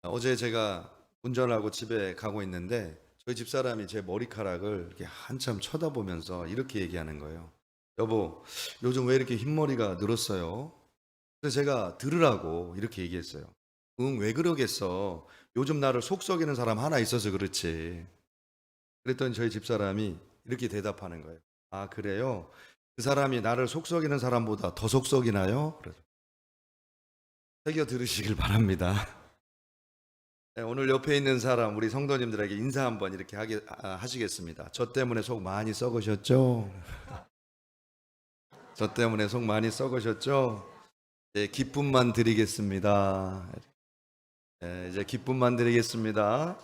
어제 제가 운전하고 집에 가고 있는데 저희 집사람이 제 머리카락을 이렇게 한참 쳐다보면서 이렇게 얘기하는 거예요. 여보, 요즘 왜 이렇게 흰머리가 늘었어요? 그래서 제가 들으라고 이렇게 얘기했어요. 응, 왜 그러겠어? 요즘 나를 속썩이는 사람 하나 있어서 그렇지. 그랬더니 저희 집사람이 이렇게 대답하는 거예요. 아, 그래요? 그 사람이 나를 속썩이는 사람보다 더 속썩이나요? 그래서 새겨 들으시길 바랍니다. 네, 오늘 옆에 있는 사람 우리 성도님들에게 인사 한번 이렇게 하시겠습니다. 저 때문에 속 많이 썩으셨죠? 저 때문에 속 많이 썩으셨죠? 네, 기쁨만 드리겠습니다. 네, 이제 기쁨만 드리겠습니다.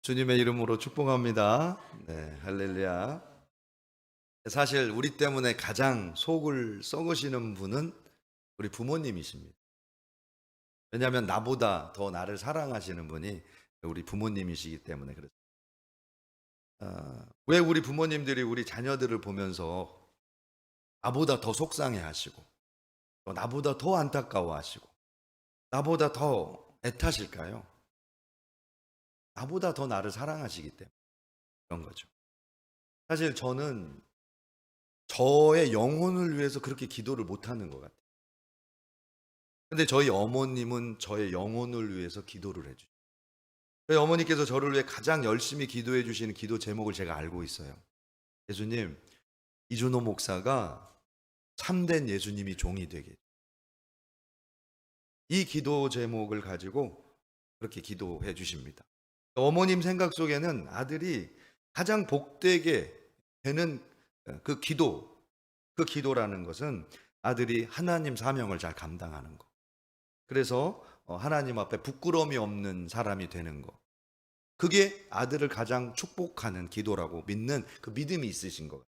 주님의 이름으로 축복합니다. 네, 할렐루야. 사실 우리 때문에 가장 속을 썩으시는 분은 우리 부모님이십니다. 왜냐하면 나보다 더 나를 사랑하시는 분이 우리 부모님이시기 때문에 그렇습니다. 왜 우리 부모님들이 우리 자녀들을 보면서 나보다 더 속상해 하시고, 또 나보다 더 안타까워 하시고, 나보다 더 애타실까요? 나보다 더 나를 사랑하시기 때문에 그런 거죠. 사실 저는 저의 영혼을 위해서 그렇게 기도를 못 하는 것 같아요. 근데 저희 어머님은 저의 영혼을 위해서 기도를 해주죠. 저희 어머니께서 저를 위해 가장 열심히 기도해 주시는 기도 제목을 제가 알고 있어요. 예수님, 이준호 목사가 참된 예수님이 종이 되게. 이 기도 제목을 가지고 그렇게 기도해 주십니다. 어머님 생각 속에는 아들이 가장 복되게 되는 그 기도라는 것은 아들이 하나님 사명을 잘 감당하는 거. 그래서 하나님 앞에 부끄러움이 없는 사람이 되는 거. 그게 아들을 가장 축복하는 기도라고 믿는 그 믿음이 있으신 거.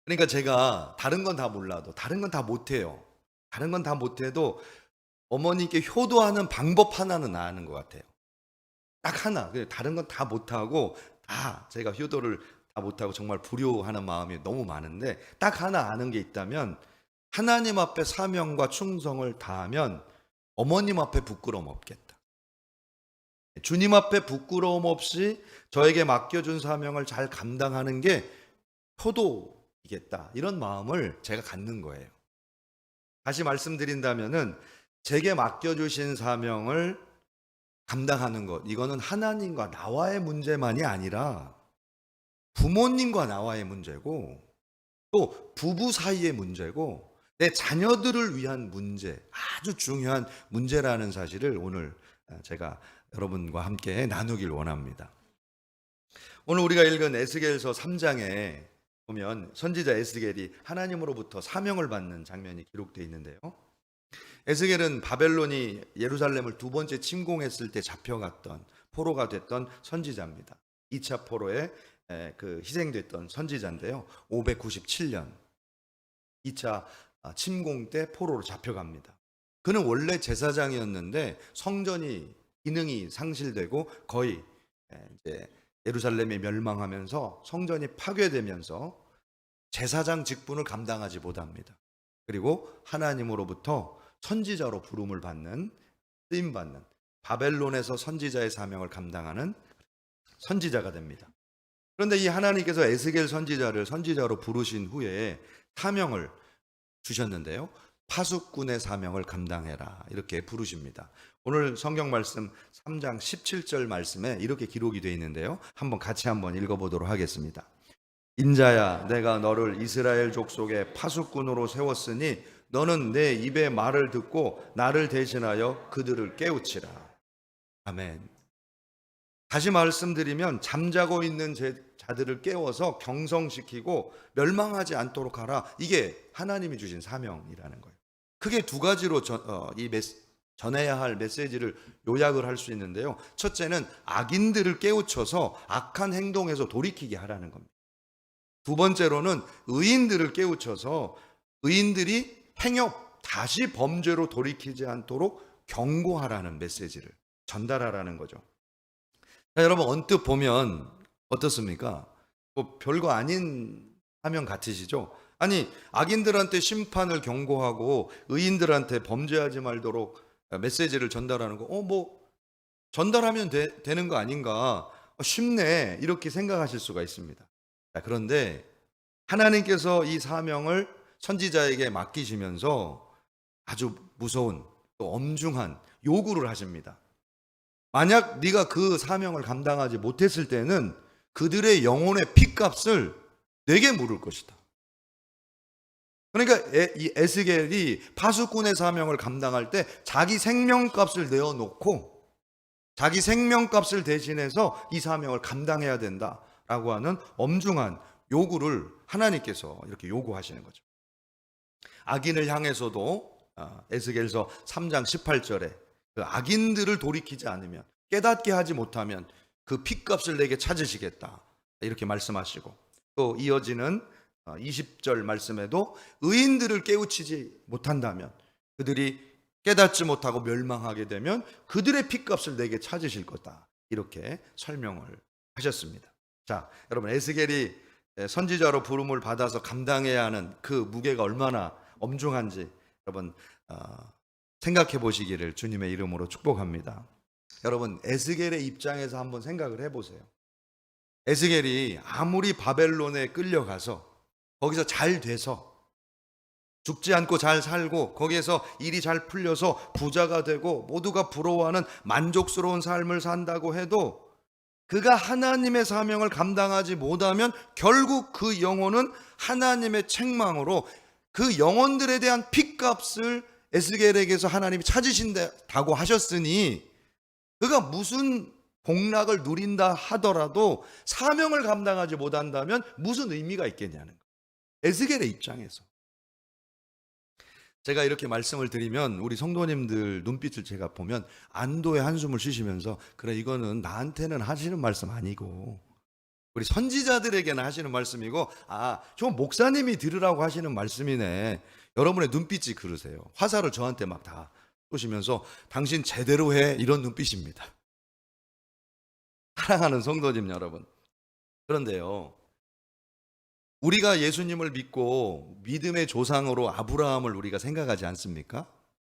그러니까 제가 다른 건 다 몰라도, 다른 건 다 못해요. 다른 건 다 못해도 어머니께 효도하는 방법 하나는 아는 것 같아요. 딱 하나. 다른 건 다 못하고, 다 제가 효도를 다 못하고 정말 불효하는 마음이 너무 많은데, 딱 하나 아는 게 있다면, 하나님 앞에 사명과 충성을 다하면 어머님 앞에 부끄러움 없겠다. 주님 앞에 부끄러움 없이 저에게 맡겨준 사명을 잘 감당하는 게 효도이겠다. 이런 마음을 제가 갖는 거예요. 다시 말씀드린다면은 제게 맡겨주신 사명을 감당하는 것, 이거는 하나님과 나와의 문제만이 아니라 부모님과 나와의 문제고, 또 부부 사이의 문제고, 내 자녀들을 위한 문제, 아주 중요한 문제라는 사실을 오늘 제가 여러분과 함께 나누길 원합니다. 오늘 우리가 읽은 에스겔서 3장에 보면 선지자 에스겔이 하나님으로부터 사명을 받는 장면이 기록되어 있는데요. 에스겔은 바벨론이 예루살렘을 두 번째 침공했을 때 잡혀갔던 포로가 됐던 선지자입니다. 2차 포로에 희생됐던 선지자인데요. 597년 2차 침공 때 포로로 잡혀갑니다. 그는 원래 제사장이었는데 성전이 기능이 상실되고 거의 이제 예루살렘이 멸망하면서 성전이 파괴되면서 제사장 직분을 감당하지 못합니다. 그리고 하나님으로부터 선지자로 부름을 받는, 쓰임받는, 바벨론에서 선지자의 사명을 감당하는 선지자가 됩니다. 그런데 이 하나님께서 에스겔 선지자를 선지자로 부르신 후에 사명을 주셨는데요. 파수꾼의 사명을 감당해라, 이렇게 부르십니다. 오늘 성경 말씀 3장 17절 말씀에 이렇게 기록이 되어 있는데요. 같이 한번 읽어보도록 하겠습니다. 인자야, 내가 너를 이스라엘 족속의 파수꾼으로 세웠으니 너는 내 입의 말을 듣고 나를 대신하여 그들을 깨우치라. 아멘. 다시 말씀드리면 잠자고 있는 자들을 깨워서 경성시키고 멸망하지 않도록 하라. 이게 하나님이 주신 사명이라는 거예요. 크게 두 가지로 전해야 할 메시지를 요약을 할 수 있는데요. 첫째는 악인들을 깨우쳐서 악한 행동에서 돌이키게 하라는 겁니다. 두 번째로는 의인들을 깨우쳐서 의인들이 다시 범죄로 돌이키지 않도록 경고하라는 메시지를 전달하라는 거죠. 자, 여러분 언뜻 보면 어떻습니까? 뭐 별거 아닌 사명 같으시죠? 아니, 악인들한테 심판을 경고하고 의인들한테 범죄하지 말도록 메시지를 전달하는 거, 전달하면 되는 거 아닌가? 쉽네. 이렇게 생각하실 수가 있습니다. 자, 그런데 하나님께서 이 사명을 선지자에게 맡기시면서 아주 무서운 또 엄중한 요구를 하십니다. 만약 네가 그 사명을 감당하지 못했을 때는 그들의 영혼의 핏값을 내게 물을 것이다. 그러니까 이 에스겔이 파수꾼의 사명을 감당할 때 자기 생명값을 내어놓고 자기 생명값을 대신해서 이 사명을 감당해야 된다라고 하는 엄중한 요구를 하나님께서 이렇게 요구하시는 거죠. 악인을 향해서도 에스겔서 3장 18절에 그 악인들을 돌이키지 않으면, 깨닫게 하지 못하면 그 핏값을 내게 찾으시겠다 이렇게 말씀하시고, 또 이어지는 20절 말씀에도 의인들을 깨우치지 못한다면, 그들이 깨닫지 못하고 멸망하게 되면 그들의 핏값을 내게 찾으실 거다 이렇게 설명을 하셨습니다. 자, 여러분, 에스겔이 선지자로 부름을 받아서 감당해야 하는 그 무게가 얼마나 엄중한지 여러분 생각해 보시기를 주님의 이름으로 축복합니다. 여러분, 에스겔의 입장에서 한번 생각을 해보세요. 에스겔이 아무리 바벨론에 끌려가서 거기서 잘 돼서 죽지 않고 잘 살고 거기에서 일이 잘 풀려서 부자가 되고 모두가 부러워하는 만족스러운 삶을 산다고 해도 그가 하나님의 사명을 감당하지 못하면 결국 그 영혼은 하나님의 책망으로 그 영혼들에 대한 핏값을 에스겔에게서 하나님이 찾으신다고 하셨으니 그가 무슨 복락을 누린다 하더라도 사명을 감당하지 못한다면 무슨 의미가 있겠냐는 거예요. 에스겔의 입장에서. 제가 이렇게 말씀을 드리면 우리 성도님들 눈빛을 제가 보면 안도의 한숨을 쉬시면서, 그래, 이거는 나한테는 하시는 말씀 아니고 우리 선지자들에게는 하시는 말씀이고, 저 목사님이 들으라고 하시는 말씀이네. 여러분의 눈빛이 그러세요. 화살을 저한테 막 다 쏘시면서 당신 제대로 해, 이런 눈빛입니다. 사랑하는 성도님 여러분, 그런데요, 우리가 예수님을 믿고 믿음의 조상으로 아브라함을 우리가 생각하지 않습니까?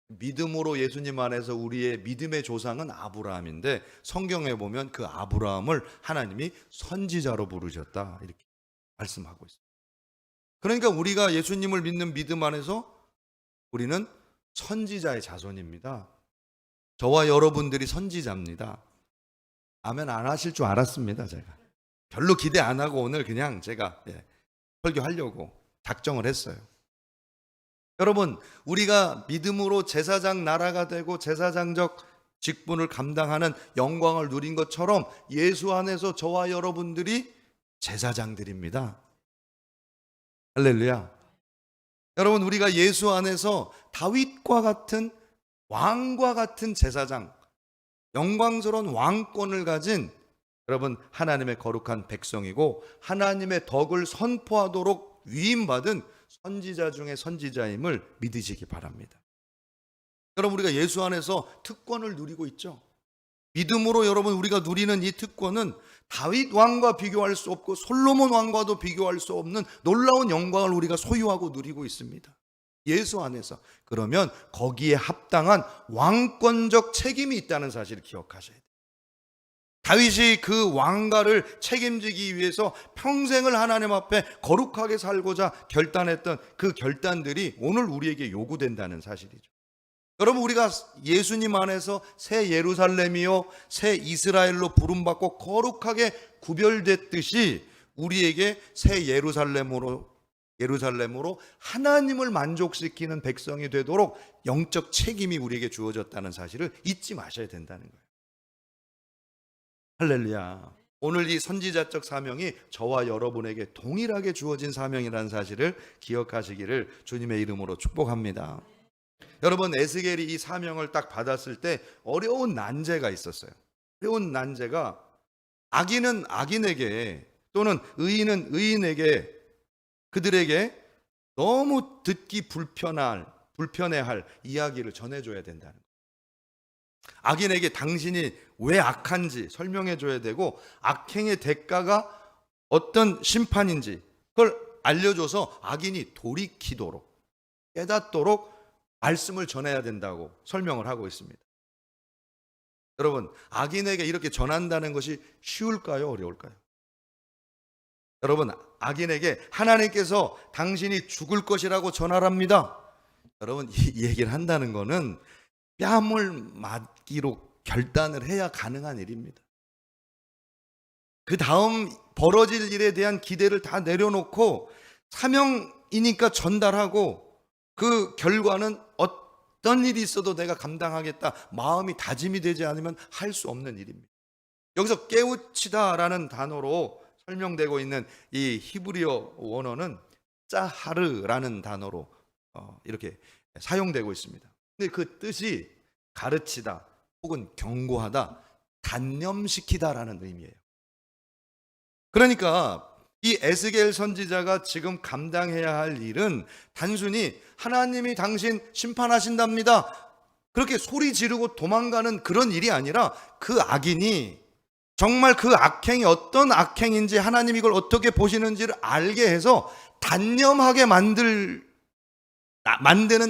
믿음으로 예수님 안에서 우리의 믿음의 조상은 아브라함인데, 성경에 보면 그 아브라함을 하나님이 선지자로 부르셨다 이렇게 말씀하고 있습니다. 그러니까 우리가 예수님을 믿는 믿음 안에서 우리는 선지자의 자손입니다. 저와 여러분들이 선지자입니다. 아멘 안 하실 줄 알았습니다. 제가 별로 기대 안 하고 오늘 그냥 제가 설교하려고 작정을 했어요. 여러분, 우리가 믿음으로 제사장 나라가 되고 제사장적 직분을 감당하는 영광을 누린 것처럼 예수 안에서 저와 여러분들이 제사장들입니다. 할렐루야. 여러분, 우리가 예수 안에서 다윗과 같은 왕과 같은 제사장, 영광스러운 왕권을 가진 여러분 하나님의 거룩한 백성이고 하나님의 덕을 선포하도록 위임받은 선지자 중에 선지자임을 믿으시기 바랍니다. 여러분, 우리가 예수 안에서 특권을 누리고 있죠. 믿음으로 여러분 우리가 누리는 이 특권은 다윗 왕과 비교할 수 없고 솔로몬 왕과도 비교할 수 없는 놀라운 영광을 우리가 소유하고 누리고 있습니다. 예수 안에서. 그러면 거기에 합당한 왕권적 책임이 있다는 사실을 기억하셔야 돼요. 다윗이 그 왕가를 책임지기 위해서 평생을 하나님 앞에 거룩하게 살고자 결단했던 그 결단들이 오늘 우리에게 요구된다는 사실이죠. 여러분, 우리가 예수님 안에서 새 예루살렘이요 새 이스라엘로 부름받고 거룩하게 구별됐듯이 우리에게 새 예루살렘으로 하나님을 만족시키는 백성이 되도록 영적 책임이 우리에게 주어졌다는 사실을 잊지 마셔야 된다는 거예요. 할렐루야. 오늘 이 선지자적 사명이 저와 여러분에게 동일하게 주어진 사명이라는 사실을 기억하시기를 주님의 이름으로 축복합니다. 여러분, 에스겔이 이 사명을 딱 받았을 때 어려운 난제가 있었어요. 어려운 난제가 악인은 악인에게 또는 의인은 의인에게 그들에게 너무 듣기 불편해할 이야기를 전해줘야 된다는 거예요. 악인에게 당신이 왜 악한지 설명해줘야 되고 악행의 대가가 어떤 심판인지 그걸 알려줘서 악인이 돌이키도록 깨닫도록 말씀을 전해야 된다고 설명을 하고 있습니다. 여러분, 악인에게 이렇게 전한다는 것이 쉬울까요? 어려울까요? 여러분, 악인에게 하나님께서 당신이 죽을 것이라고 전하랍니다. 여러분, 이 얘기를 한다는 거는 뺨을 맞기로 결단을 해야 가능한 일입니다. 그 다음 벌어질 일에 대한 기대를 다 내려놓고 사명이니까 전달하고 그 결과는 어떤 일이 있어도 내가 감당하겠다, 마음이 다짐이 되지 않으면 할 수 없는 일입니다. 여기서 깨우치다라는 단어로 설명되고 있는 이 히브리어 원어는 짜하르라는 단어로 이렇게 사용되고 있습니다. 근데 그 뜻이 가르치다 혹은 경고하다, 단념시키다라는 의미예요. 그러니까 이 에스겔 선지자가 지금 감당해야 할 일은 단순히 하나님이 당신 심판하신답니다, 그렇게 소리 지르고 도망가는 그런 일이 아니라 그 악인이 정말 그 악행이 어떤 악행인지 하나님 이걸 어떻게 보시는지를 알게 해서 단념하게 만드는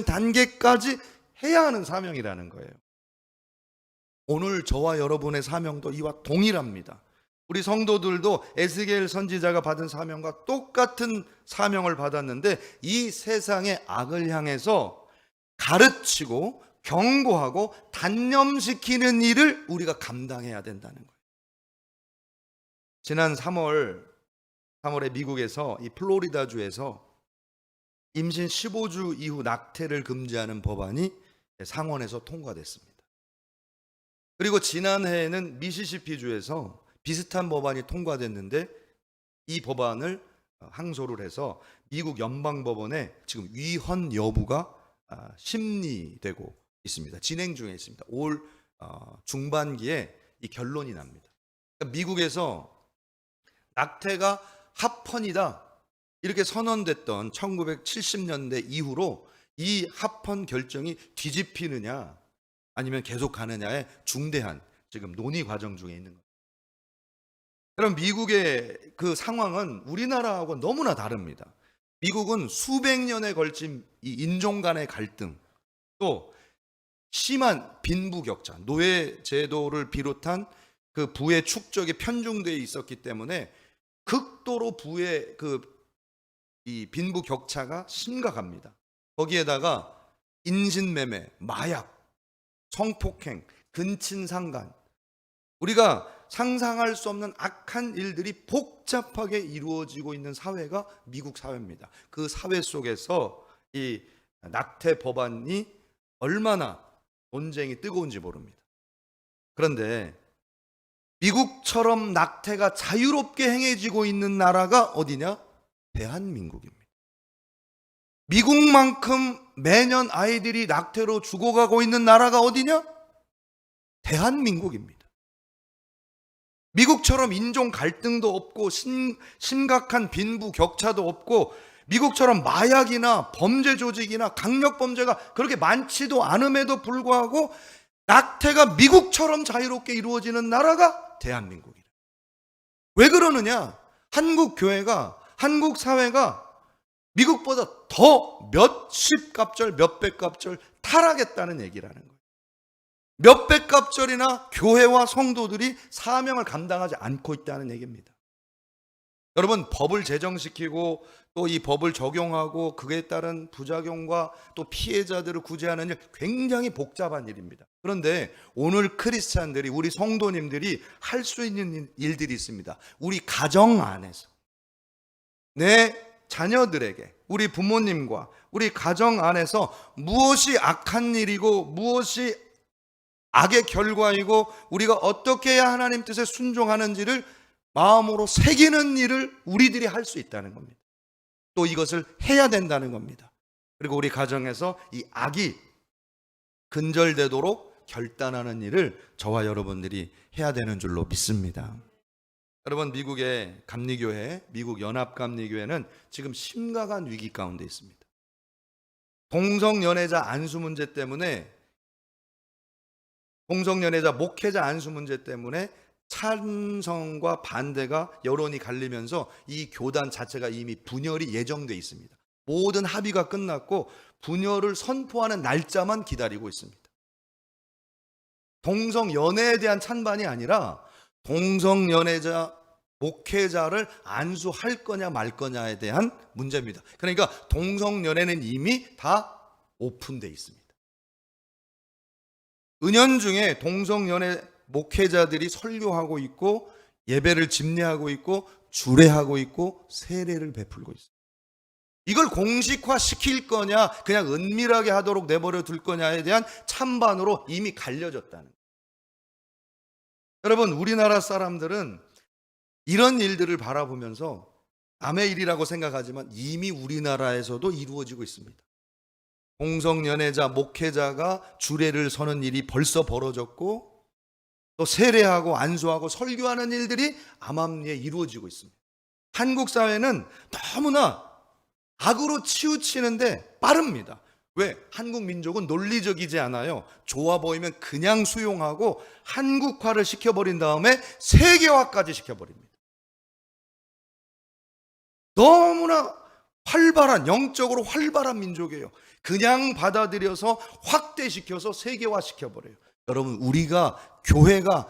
단계까지 해야 하는 사명이라는 거예요. 오늘 저와 여러분의 사명도 이와 동일합니다. 우리 성도들도 에스겔 선지자가 받은 사명과 똑같은 사명을 받았는데 이 세상의 악을 향해서 가르치고 경고하고 단념시키는 일을 우리가 감당해야 된다는 거예요. 지난 3월에 미국에서 이 플로리다주에서 임신 15주 이후 낙태를 금지하는 법안이 상원에서 통과됐습니다. 그리고 지난해에는 미시시피주에서 비슷한 법안이 통과됐는데 이 법안을 항소를 해서 미국 연방법원에 지금 위헌 여부가 심리되고 있습니다. 진행 중에 있습니다. 올 중반기에 이 결론이 납니다. 그러니까 미국에서 낙태가 합헌이다 이렇게 선언됐던 1970년대 이후로 이 합헌 결정이 뒤집히느냐 아니면 계속 가느냐의 중대한 지금 논의 과정 중에 있는 거예요. 그럼 미국의 그 상황은 우리나라하고 너무나 다릅니다. 미국은 수백 년에 걸친 이 인종 간의 갈등, 또 심한 빈부격차, 노예 제도를 비롯한 그 부의 축적이 편중되어 있었기 때문에 극도로 부의 이 빈부격차가 심각합니다. 거기에다가 인신매매, 마약, 성폭행, 근친상간, 우리가 상상할 수 없는 악한 일들이 복잡하게 이루어지고 있는 사회가 미국 사회입니다. 그 사회 속에서 이 낙태 법안이 얼마나 논쟁이 뜨거운지 모릅니다. 그런데 미국처럼 낙태가 자유롭게 행해지고 있는 나라가 어디냐? 대한민국입니다. 미국만큼 매년 아이들이 낙태로 죽어가고 있는 나라가 어디냐? 대한민국입니다. 미국처럼 인종 갈등도 없고 심각한 빈부 격차도 없고 미국처럼 마약이나 범죄 조직이나 강력 범죄가 그렇게 많지도 않음에도 불구하고 낙태가 미국처럼 자유롭게 이루어지는 나라가 대한민국이에요. 왜 그러느냐? 한국 교회가, 한국 사회가 미국보다 더 몇십 갑절, 몇백 갑절 타락했다는 얘기라는 거예요. 몇백 갑절이나 교회와 성도들이 사명을 감당하지 않고 있다는 얘기입니다. 여러분, 법을 제정시키고 또 이 법을 적용하고 그에 따른 부작용과 또 피해자들을 구제하는 일, 굉장히 복잡한 일입니다. 그런데 오늘 크리스찬들이, 우리 성도님들이 할 수 있는 일들이 있습니다. 우리 가정 안에서 내 자녀들에게, 우리 부모님과 우리 가정 안에서 무엇이 악한 일이고 무엇이 악의 결과이고 우리가 어떻게 해야 하나님 뜻에 순종하는지를 마음으로 새기는 일을 우리들이 할 수 있다는 겁니다. 또 이것을 해야 된다는 겁니다. 그리고 우리 가정에서 이 악이 근절되도록 결단하는 일을 저와 여러분들이 해야 되는 줄로 믿습니다. 여러분, 미국의 감리교회, 미국 연합감리교회는 지금 심각한 위기 가운데 있습니다. 동성연애자 안수 문제 때문에, 동성연애자 목회자 안수 문제 때문에 찬성과 반대가 여론이 갈리면서 이 교단 자체가 이미 분열이 예정돼 있습니다. 모든 합의가 끝났고 분열을 선포하는 날짜만 기다리고 있습니다. 동성연애에 대한 찬반이 아니라 동성연애자 목회자를 안수할 거냐 말 거냐에 대한 문제입니다. 그러니까 동성연애는 이미 다 오픈되어 있습니다. 은연중에 동성연애 목회자들이 설교하고 있고 예배를 집례하고 있고 주례하고 있고 세례를 베풀고 있습니다. 이걸 공식화시킬 거냐 그냥 은밀하게 하도록 내버려 둘 거냐에 대한 찬반으로 이미 갈려졌다는 거예요. 여러분, 우리나라 사람들은 이런 일들을 바라보면서 남의 일이라고 생각하지만 이미 우리나라에서도 이루어지고 있습니다. 동성연애자 목회자가 주례를 서는 일이 벌써 벌어졌고 또 세례하고 안수하고 설교하는 일들이 암암리에 이루어지고 있습니다. 한국 사회는 너무나 악으로 치우치는데 빠릅니다. 왜? 한국 민족은 논리적이지 않아요. 좋아 보이면 그냥 수용하고 한국화를 시켜버린 다음에 세계화까지 시켜버립니다. 너무나 활발한, 영적으로 활발한 민족이에요. 그냥 받아들여서 확대시켜서 세계화 시켜버려요. 여러분, 우리가 교회가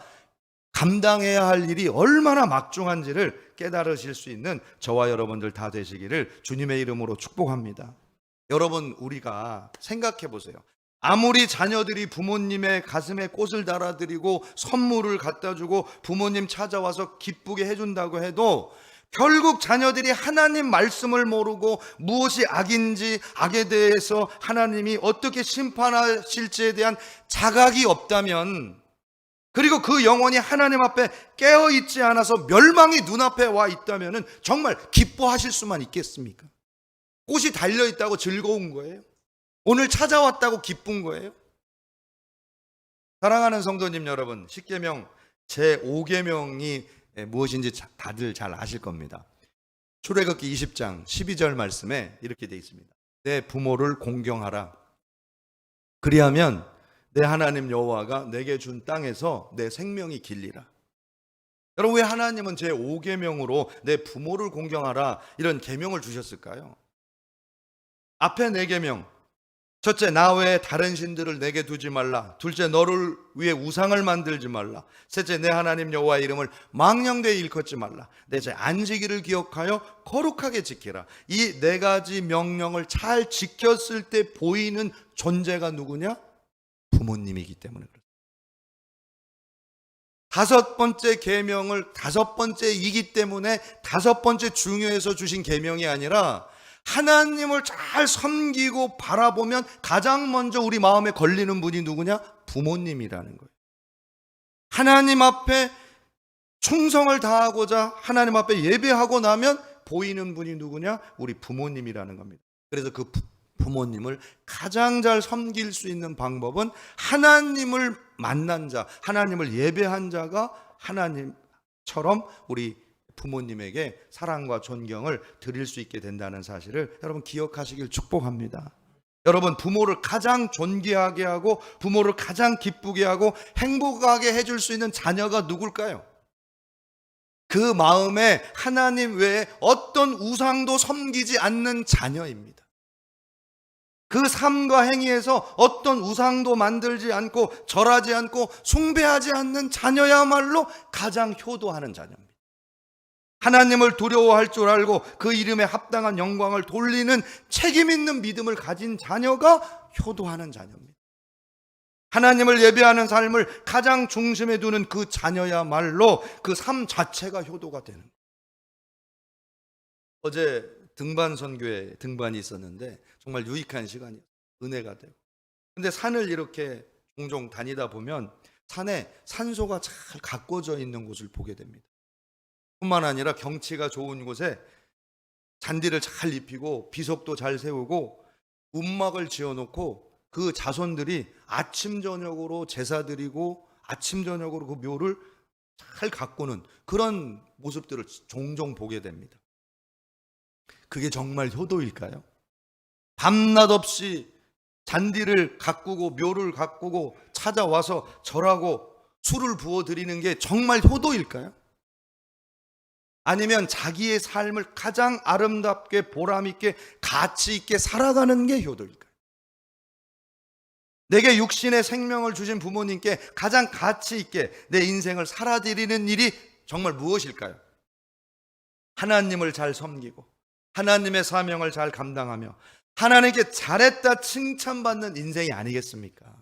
감당해야 할 일이 얼마나 막중한지를 깨달으실 수 있는 저와 여러분들 다 되시기를 주님의 이름으로 축복합니다. 여러분, 우리가 생각해 보세요. 아무리 자녀들이 부모님의 가슴에 꽃을 달아드리고 선물을 갖다 주고 부모님 찾아와서 기쁘게 해준다고 해도 결국 자녀들이 하나님 말씀을 모르고 무엇이 악인지, 악에 대해서 하나님이 어떻게 심판하실지에 대한 자각이 없다면, 그리고 그 영혼이 하나님 앞에 깨어있지 않아서 멸망이 눈앞에 와 있다면 정말 기뻐하실 수만 있겠습니까? 꽃이 달려있다고 즐거운 거예요? 오늘 찾아왔다고 기쁜 거예요? 사랑하는 성도님 여러분, 십계명 제5계명이 무엇인지 다들 잘 아실 겁니다. 출애굽기 20장 12절 말씀에 이렇게 되어 있습니다. 내 부모를 공경하라. 그리하면 내 하나님 여호와가 내게 준 땅에서 내 생명이 길리라. 여러분, 왜 하나님은 제5계명으로 내 부모를 공경하라 이런 계명을 주셨을까요? 앞에 4계명, 첫째, 나 외에 다른 신들을 내게 두지 말라. 둘째, 너를 위해 우상을 만들지 말라. 셋째, 내 하나님 여호와의 이름을 망령되이 일컫지 말라. 넷째, 안식일을 기억하여 거룩하게 지키라. 이 4가지 명령을 잘 지켰을 때 보이는 존재가 누구냐? 부모님이기 때문에 그렇습니다. 5번째 계명을 5번째이기 때문에 5번째 중요해서 주신 계명이 아니라 하나님을 잘 섬기고 바라보면 가장 먼저 우리 마음에 걸리는 분이 누구냐? 부모님이라는 거예요. 하나님 앞에 충성을 다하고자 하나님 앞에 예배하고 나면 보이는 분이 누구냐? 우리 부모님이라는 겁니다. 그래서 그 부모님을 가장 잘 섬길 수 있는 방법은 하나님을 만난 자, 하나님을 예배한 자가 하나님처럼 우리 부모님에게 사랑과 존경을 드릴 수 있게 된다는 사실을 여러분 기억하시길 축복합니다. 여러분, 부모를 가장 존귀하게 하고 부모를 가장 기쁘게 하고 행복하게 해줄 수 있는 자녀가 누굴까요? 그 마음에 하나님 외에 어떤 우상도 섬기지 않는 자녀입니다. 그 삶과 행위에서 어떤 우상도 만들지 않고 절하지 않고 숭배하지 않는 자녀야말로 가장 효도하는 자녀입니다. 하나님을 두려워할 줄 알고 그 이름에 합당한 영광을 돌리는 책임 있는 믿음을 가진 자녀가 효도하는 자녀입니다. 하나님을 예배하는 삶을 가장 중심에 두는 그 자녀야말로 그 삶 자체가 효도가 되는 거예요. 어제 등반 선교에 등반이 있었는데 정말 유익한 시간이에요. 은혜가 되고. 근데 산을 이렇게 종종 다니다 보면 산에 산소가 잘 가꿔져 있는 곳을 보게 됩니다. 뿐만 아니라 경치가 좋은 곳에 잔디를 잘 입히고 비석도 잘 세우고 움막을 지어놓고 그 자손들이 아침 저녁으로 제사 드리고 아침 저녁으로 그 묘를 잘 가꾸는 그런 모습들을 종종 보게 됩니다. 그게 정말 효도일까요? 밤낮 없이 잔디를 가꾸고 묘를 가꾸고 찾아와서 절하고 술을 부어 드리는 게 정말 효도일까요? 아니면 자기의 삶을 가장 아름답게 보람 있게 가치 있게 살아가는 게 효도일까요? 내게 육신의 생명을 주신 부모님께 가장 가치 있게 내 인생을 살아드리는 일이 정말 무엇일까요? 하나님을 잘 섬기고 하나님의 사명을 잘 감당하며 하나님께 잘했다 칭찬받는 인생이 아니겠습니까?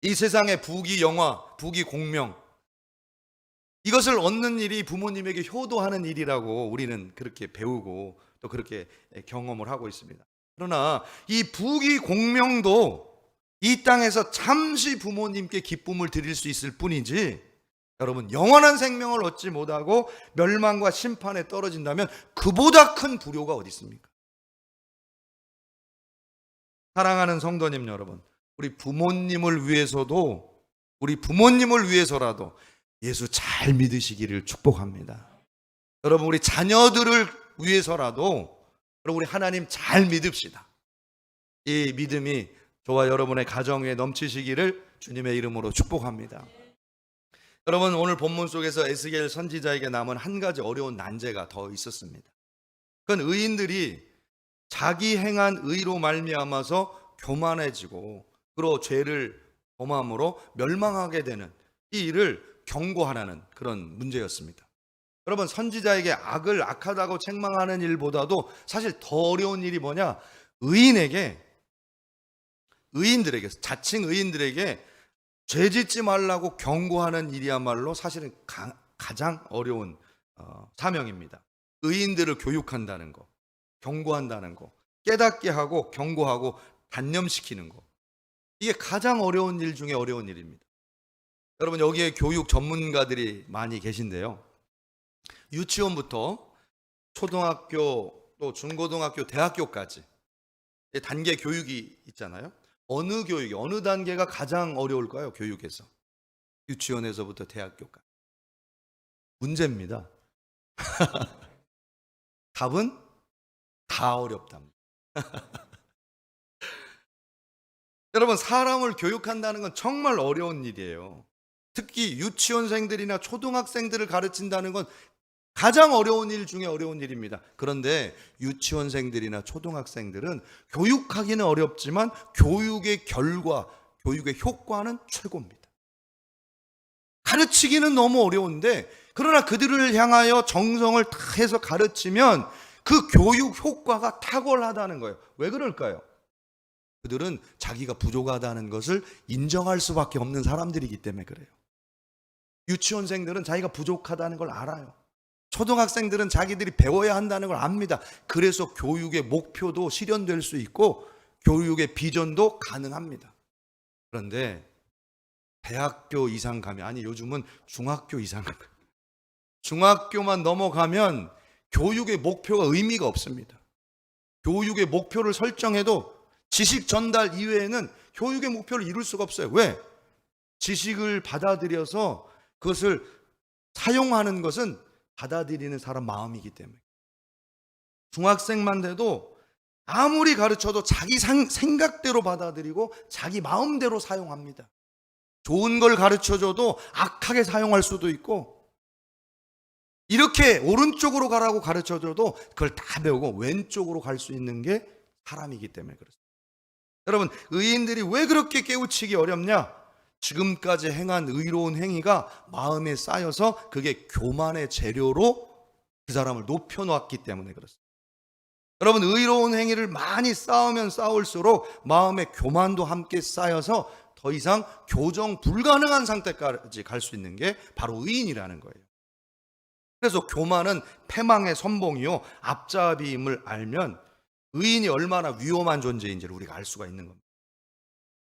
이 세상의 부귀 영화, 부귀 공명, 이것을 얻는 일이 부모님에게 효도하는 일이라고 우리는 그렇게 배우고 또 그렇게 경험을 하고 있습니다. 그러나 이 부귀 공명도 이 땅에서 잠시 부모님께 기쁨을 드릴 수 있을 뿐이지, 여러분, 영원한 생명을 얻지 못하고 멸망과 심판에 떨어진다면 그보다 큰 불효가 어디 있습니까? 사랑하는 성도님 여러분, 우리 부모님을 위해서라도 예수 잘 믿으시기를 축복합니다. 여러분, 우리 자녀들을 위해서라도 우리 하나님 잘 믿읍시다. 이 믿음이 저와 여러분의 가정 위에 넘치시기를 주님의 이름으로 축복합니다. 여러분, 오늘 본문 속에서 에스겔 선지자에게 남은 한 가지 어려운 난제가 더 있었습니다. 그건 의인들이 자기 행한 의로 말미암아서 교만해지고 그로 죄를 범함으로 멸망하게 되는 이 일을 경고하라는 그런 문제였습니다. 여러분, 선지자에게 악을 악하다고 책망하는 일보다도 사실 더 어려운 일이 뭐냐? 자칭 의인들에게 죄 짓지 말라고 경고하는 일이야말로 사실은 가장 어려운 사명입니다. 의인들을 교육한다는 거, 경고한다는 거, 깨닫게 하고 경고하고 단념시키는 거, 이게 가장 어려운 일 중에 어려운 일입니다. 여러분, 여기에 교육 전문가들이 많이 계신데요, 유치원부터 초등학교 또 중고등학교 대학교까지 단계 교육이 있잖아요. 어느 단계가 가장 어려울까요? 교육에서 유치원에서부터 대학교까지 문제입니다. 답은 다 어렵답니다. 여러분, 사람을 교육한다는 건 정말 어려운 일이에요. 특히 유치원생들이나 초등학생들을 가르친다는 건 가장 어려운 일 중에 어려운 일입니다. 그런데 유치원생들이나 초등학생들은 교육하기는 어렵지만 교육의 결과, 교육의 효과는 최고입니다. 가르치기는 너무 어려운데, 그러나 그들을 향하여 정성을 다 해서 가르치면 그 교육 효과가 탁월하다는 거예요. 왜 그럴까요? 그들은 자기가 부족하다는 것을 인정할 수밖에 없는 사람들이기 때문에 그래요. 유치원생들은 자기가 부족하다는 걸 알아요. 초등학생들은 자기들이 배워야 한다는 걸 압니다. 그래서 교육의 목표도 실현될 수 있고 교육의 비전도 가능합니다. 그런데 대학교 이상 가면, 아니 요즘은 중학교 이상 가면, 중학교만 넘어가면 교육의 목표가 의미가 없습니다. 교육의 목표를 설정해도 지식 전달 이외에는 교육의 목표를 이룰 수가 없어요. 왜? 지식을 받아들여서 그것을 사용하는 것은 받아들이는 사람 마음이기 때문에. 중학생만 돼도 아무리 가르쳐도 자기 생각대로 받아들이고 자기 마음대로 사용합니다. 좋은 걸 가르쳐줘도 악하게 사용할 수도 있고, 이렇게 오른쪽으로 가라고 가르쳐줘도 그걸 다 배우고 왼쪽으로 갈 수 있는 게 사람이기 때문에 그렇습니다. 여러분, 의인들이 왜 그렇게 깨우치기 어렵냐? 지금까지 행한 의로운 행위가 마음에 쌓여서 그게 교만의 재료로 그 사람을 높여놓았기 때문에 그렇습니다. 여러분, 의로운 행위를 많이 쌓으면 쌓을수록 마음의 교만도 함께 쌓여서 더 이상 교정 불가능한 상태까지 갈 수 있는 게 바로 의인이라는 거예요. 그래서 교만은 패망의 선봉이요 앞잡이임을 알면 의인이 얼마나 위험한 존재인지를 우리가 알 수가 있는 겁니다.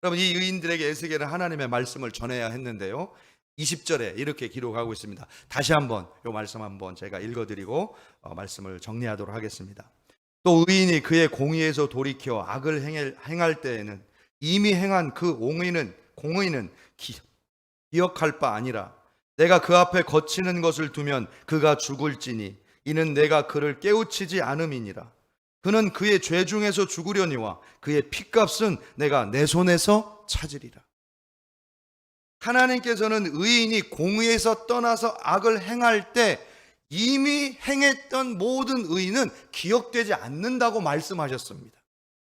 여러분, 이 의인들에게 에스겔은 하나님의 말씀을 전해야 했는데요, 20절에 이렇게 기록하고 있습니다. 다시 한번 이 말씀 한번 제가 읽어드리고 말씀을 정리하도록 하겠습니다. 또 의인이 그의 공의에서 돌이켜 악을 행할 때에는 이미 행한 그 공의는 기억할 바 아니라 내가 그 앞에 거치는 것을 두면 그가 죽을지니 이는 내가 그를 깨우치지 않음이니라. 그는 그의 죄 중에서 죽으려니와 그의 핏값은 내가 내 손에서 찾으리라. 하나님께서는 의인이 공의에서 떠나서 악을 행할 때 이미 행했던 모든 의는 기억되지 않는다고 말씀하셨습니다.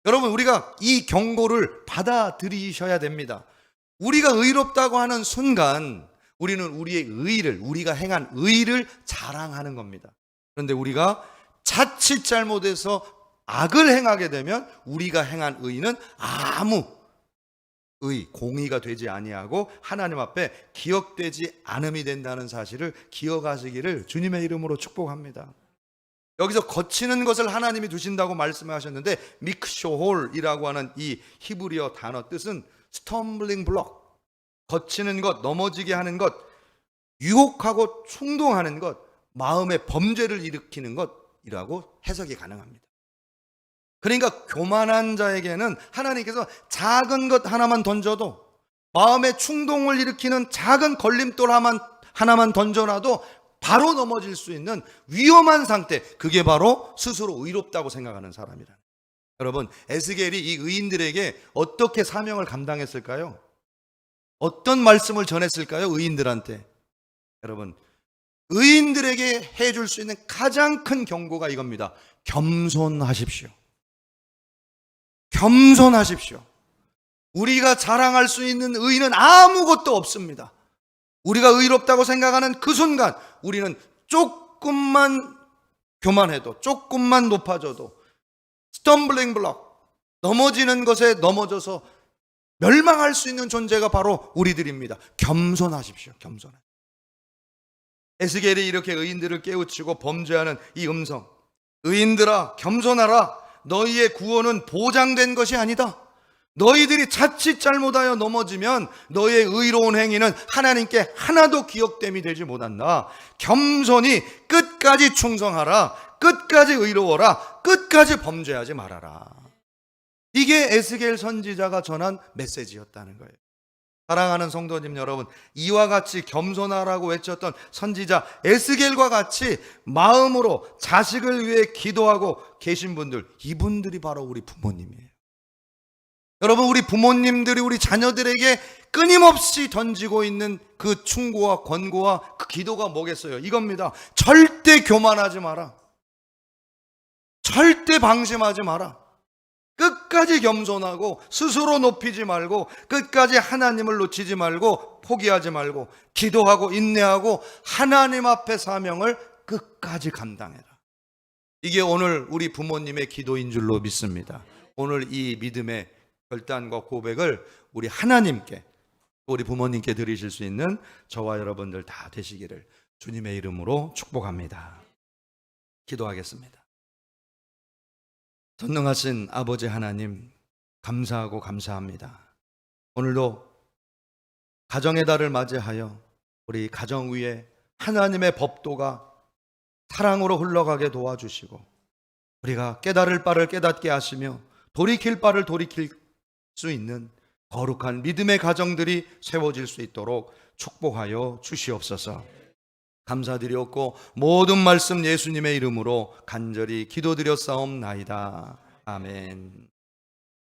여러분, 우리가 이 경고를 받아들이셔야 됩니다. 우리가 의롭다고 하는 순간 우리는 우리의 의를, 우리가 행한 의를 자랑하는 겁니다. 그런데 우리가 자칫 잘못해서 악을 행하게 되면 우리가 행한 의는 아무 공의가 되지 아니하고 하나님 앞에 기억되지 않음이 된다는 사실을 기억하시기를 주님의 이름으로 축복합니다. 여기서 거치는 것을 하나님이 두신다고 말씀하셨는데, 믹쇼홀이라고 하는 이 히브리어 단어 뜻은 스텀블링 블록, 거치는 것, 넘어지게 하는 것, 유혹하고 충동하는 것, 마음의 범죄를 일으키는 것이라고 해석이 가능합니다. 그러니까 교만한 자에게는 하나님께서 작은 것 하나만 던져도, 마음의 충동을 일으키는 작은 걸림돌 하나만 던져놔도 바로 넘어질 수 있는 위험한 상태, 그게 바로 스스로 의롭다고 생각하는 사람이라. 여러분, 에스겔이 이 의인들에게 어떻게 사명을 감당했을까요? 어떤 말씀을 전했을까요? 의인들한테. 여러분, 의인들에게 해줄 수 있는 가장 큰 경고가 이겁니다. 겸손하십시오. 겸손하십시오. 우리가 자랑할 수 있는 의인은 아무것도 없습니다. 우리가 의롭다고 생각하는 그 순간 우리는 조금만 교만해도, 조금만 높아져도 스텀블링 블록, 넘어지는 것에 넘어져서 멸망할 수 있는 존재가 바로 우리들입니다. 겸손하십시오. 겸손하십시오. 에스겔이 이렇게 의인들을 깨우치고 범죄하는 이 음성, 의인들아 겸손하라. 너희의 구원은 보장된 것이 아니다. 너희들이 자칫 잘못하여 넘어지면 너희의 의로운 행위는 하나님께 하나도 기억됨이 되지 못한다. 겸손히 끝까지 충성하라. 끝까지 의로워라. 끝까지 범죄하지 말아라. 이게 에스겔 선지자가 전한 메시지였다는 거예요. 사랑하는 성도님 여러분, 이와 같이 겸손하라고 외쳤던 선지자 에스겔과 같이 마음으로 자식을 위해 기도하고 계신 분들, 이분들이 바로 우리 부모님이에요. 여러분, 우리 부모님들이 우리 자녀들에게 끊임없이 던지고 있는 그 충고와 권고와 그 기도가 뭐겠어요? 이겁니다. 절대 교만하지 마라. 절대 방심하지 마라. 끝까지 겸손하고 스스로 높이지 말고, 끝까지 하나님을 놓치지 말고, 포기하지 말고, 기도하고 인내하고 하나님 앞에 사명을 끝까지 감당해라. 이게 오늘 우리 부모님의 기도인 줄로 믿습니다. 오늘 이 믿음의 결단과 고백을 우리 하나님께, 우리 부모님께 드리실 수 있는 저와 여러분들 다 되시기를 주님의 이름으로 축복합니다. 기도하겠습니다. 전능하신 아버지 하나님, 감사하고 감사합니다. 오늘도 가정의 달을 맞이하여 우리 가정 위에 하나님의 법도가 사랑으로 흘러가게 도와주시고, 우리가 깨달을 바를 깨닫게 하시며 돌이킬 바를 돌이킬 수 있는 거룩한 믿음의 가정들이 세워질 수 있도록 축복하여 주시옵소서. 감사드렸고 모든 말씀 예수님의 이름으로 간절히 기도드렸사옵나이다. 아멘.